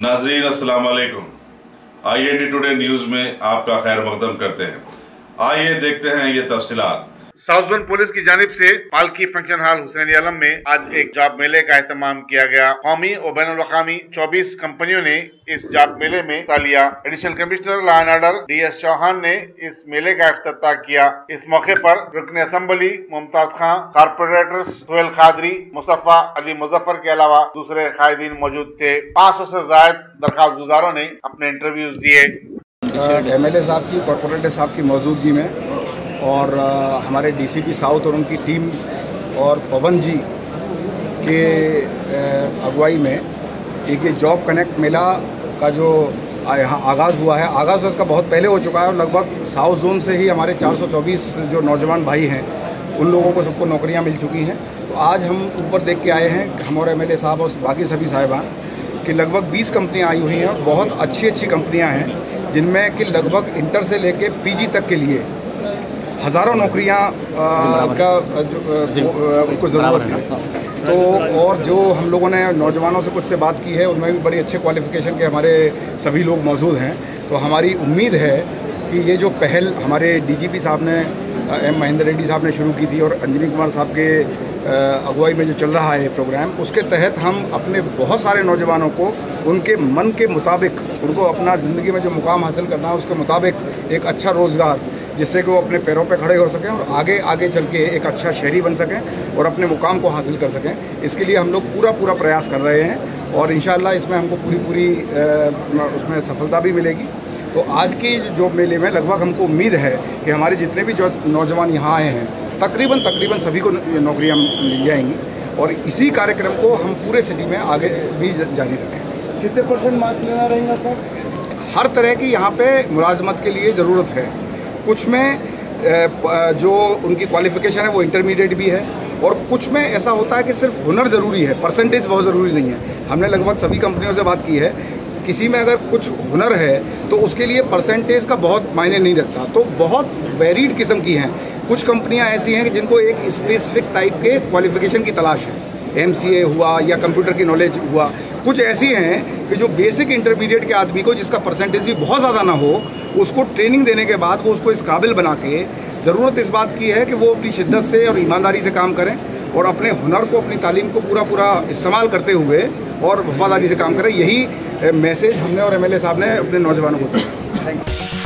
नाजरीन अस्सलाम वालेकुम। IND टुडे न्यूज में आपका खैर मकदम करते हैं। आइए देखते हैं ये तफसीलात। साउथ जोन पुलिस की जानिब से पालकी फंक्शन हॉल हुसैन आलम में आज एक जॉब मेले का एहतमाम किया गया। कौमी और बैनुल अक़वामी 24 कंपनियों ने इस जॉब मेले में हिस्सा लिया। Additional commissioner law and order DS Chauhan ने इस मेले का इफ्तिताह किया। इस मौके पर रुकन असेंबली मुमताज खां, कारपोरेटर्स सुहेल खादरी, मुस्तफा अली मुजफ्फर के अलावा दूसरे कायदीन मौजूद थे। 500 से ज्यादा दरखास्त गुजारों ने अपने इंटरव्यूज दिए। MLA साहब की, कॉर्पोरेटर साहब की मौजूदगी में और हमारे DCP साउथ और उनकी टीम और पवन जी के अगुवाई में एक ये जॉब कनेक्ट मेला का जो यहाँ आगाज़ हुआ है, आगाज़ उसका बहुत पहले हो चुका है और लगभग साउथ जोन से ही हमारे 424 जो नौजवान भाई हैं उन लोगों को सबको नौकरियां मिल चुकी हैं। तो आज हम ऊपर देख के आए हैं, हम और MLA साहब और बाकी सभी साहिबान कि लगभग 20 कंपनियाँ आई हुई हैं। बहुत अच्छी कंपनियाँ हैं जिनमें कि लगभग इंटर से लेके PG तक के लिए हज़ारों नौकरियां उनको ज़रूरत है। तो और जो हम लोगों ने नौजवानों से कुछ से बात की है उनमें भी बड़ी अच्छे क्वालिफ़िकेशन के हमारे सभी लोग मौजूद हैं। तो हमारी उम्मीद है कि ये जो पहल हमारे DGP साहब ने M महेंद्र रेड्डी साहब ने शुरू की थी और अंजनी कुमार साहब के अगुवाई में जो चल रहा है प्रोग्राम, उसके तहत हम अपने बहुत सारे नौजवानों को उनके मन के मुताबिक, उनको अपना ज़िंदगी में जो मुकाम हासिल करना है उसके मुताबिक एक अच्छा रोज़गार, जिससे कि वो अपने पैरों पे खड़े हो सकें और आगे चल के एक अच्छा शहरी बन सकें और अपने मुकाम को हासिल कर सकें। इसके लिए हम लोग पूरा प्रयास कर रहे हैं और इंशाअल्लाह इसमें हमको पूरी उसमें सफलता भी मिलेगी। तो आज की जॉब मेले में लगभग हमको उम्मीद है कि हमारे जितने भी जो नौजवान यहाँ आए हैं तकरीबन सभी को नौकरियाँ मिल जाएंगी और इसी कार्यक्रम को हम पूरे सिटी में आगे भी जारी रखें। कितने % मार्क्स लेना रहेगा सर? हर तरह की यहाँ पे मुलाजमत के लिए ज़रूरत है। कुछ में जो उनकी क्वालिफ़िकेशन है वो इंटरमीडिएट भी है और कुछ में ऐसा होता है कि सिर्फ हुनर ज़रूरी है, परसेंटेज बहुत ज़रूरी नहीं है। हमने लगभग सभी कंपनियों से बात की है, किसी में अगर कुछ हुनर है तो उसके लिए परसेंटेज का बहुत मायने नहीं रखता। तो बहुत वेरीड किस्म की हैं। कुछ कंपनियां ऐसी हैं कि जिनको एक स्पेसिफिक टाइप के क्वालिफ़िकेशन की तलाश है, MCA हुआ या कंप्यूटर की नॉलेज हुआ। कुछ ऐसी हैं कि जो बेसिक इंटरमीडिएट के आदमी को, जिसका परसेंटेज भी बहुत ज़्यादा ना हो, उसको ट्रेनिंग देने के बाद वो उसको इस काबिल बना के, ज़रूरत इस बात की है कि वो अपनी शिद्दत से और ईमानदारी से काम करें और अपने हुनर को, अपनी तालीम को पूरा इस्तेमाल करते हुए और वफादारी से काम करें। यही मैसेज हमने और MLA साहब ने अपने नौजवानों को दिया। Thank you.